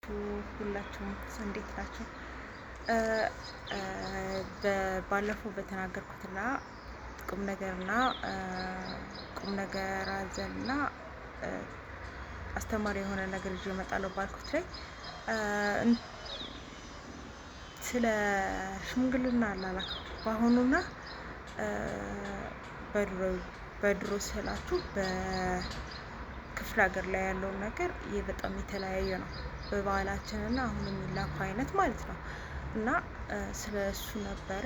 ሁላችሁም እንዴት ናቸው? ባለፈው በተናገርኩትና ቁም ነገር አዘልና አስተማሪ የሆነ ነገር ይዤ እመጣለሁ ባልኩት ላይ ስለ ሽምግልና አላላክ በአሁኑና በድሮ ስላችሁ በክፍለ ሀገር ላይ ያለውን ነገር ይህ በጣም የተለያየ ነው። በባህላችንና አሁን የሚላኩ አይነት ማለት ነው። እና ስለ እሱ ነበረ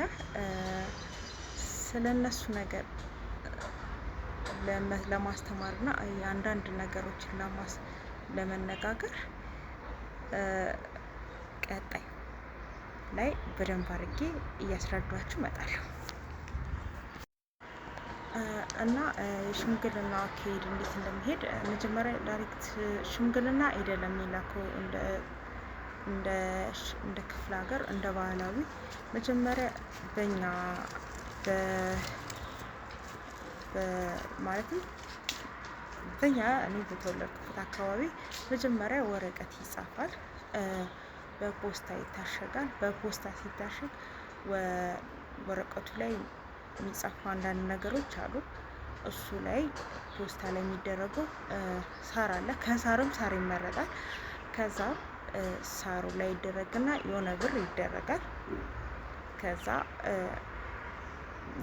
ስለ እነሱ ነገር ለማስተማር እና አንዳንድ ነገሮችን ለመነጋገር ቀጣይ ላይ በደንብ አድርጌ እያስረዷችሁ እመጣለሁ። እና የሽምግልና አካሄድ እንዴት እንደሚሄድ መጀመሪያ ዳይሬክት ሽምግልና አይደለም የሚላከው እንደ ክፍለ ሀገር እንደ ባህላዊ መጀመሪያ በእኛ ማለትም በእኛ እኔ በተወለድኩበት አካባቢ መጀመሪያ ወረቀት ይጻፋል፣ በፖስታ ይታሸጋል። በፖስታ ሲታሸግ ወረቀቱ ላይ የሚጻፉ አንዳንድ ነገሮች አሉ። እሱ ላይ ፖስታ ላይ የሚደረገው ሳር አለ። ከሳርም ሳር ይመረጣል። ከዛ ሳሩ ላይ ይደረግና የሆነ ብር ይደረጋል። ከዛ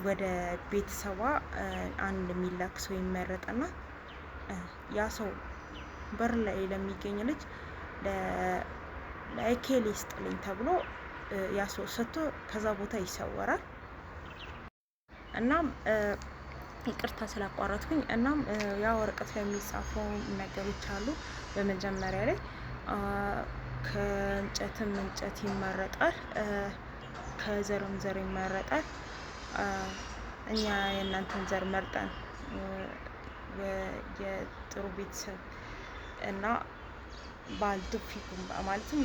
ወደ ቤተሰቧ አንድ የሚላክ ሰው ይመረጥና ያ ሰው በር ላይ ለሚገኝ ልጅ ለአይኬል ይስጥልኝ ተብሎ ያ ሰው ሰጥቶ ከዛ ቦታ ይሰወራል። እናም ይቅርታ ስላቋረጥኩኝ። እናም ያ ወረቀት ላይ የሚጻፈው ነገሮች አሉ። በመጀመሪያ ላይ ከእንጨትም እንጨት ይመረጣል፣ ከዘርም ዘር ይመረጣል። እኛ የእናንተን ዘር መርጠን የጥሩ ቤተሰብ እና ባልትፊኩም ማለትም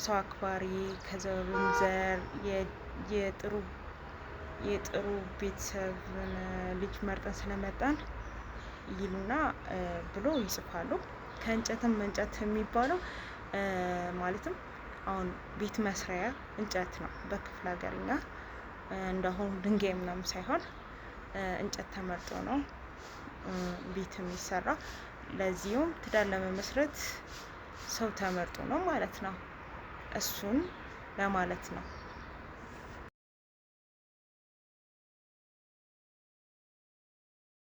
ሰው አክባሪ ከዘሩም ዘር የጥሩ ቤተሰብን ልጅ መርጠን ስለመጣን ይሉና ብሎ ይጽፋሉ። ከእንጨትም እንጨት የሚባለው ማለትም አሁን ቤት መስሪያ እንጨት ነው። በክፍለ ሀገርኛ እንደሆኑ ድንጋይ ምናምን ሳይሆን እንጨት ተመርጦ ነው ቤት የሚሰራ። ለዚሁም ትዳር ለመመስረት ሰው ተመርጦ ነው ማለት ነው። እሱን ለማለት ነው።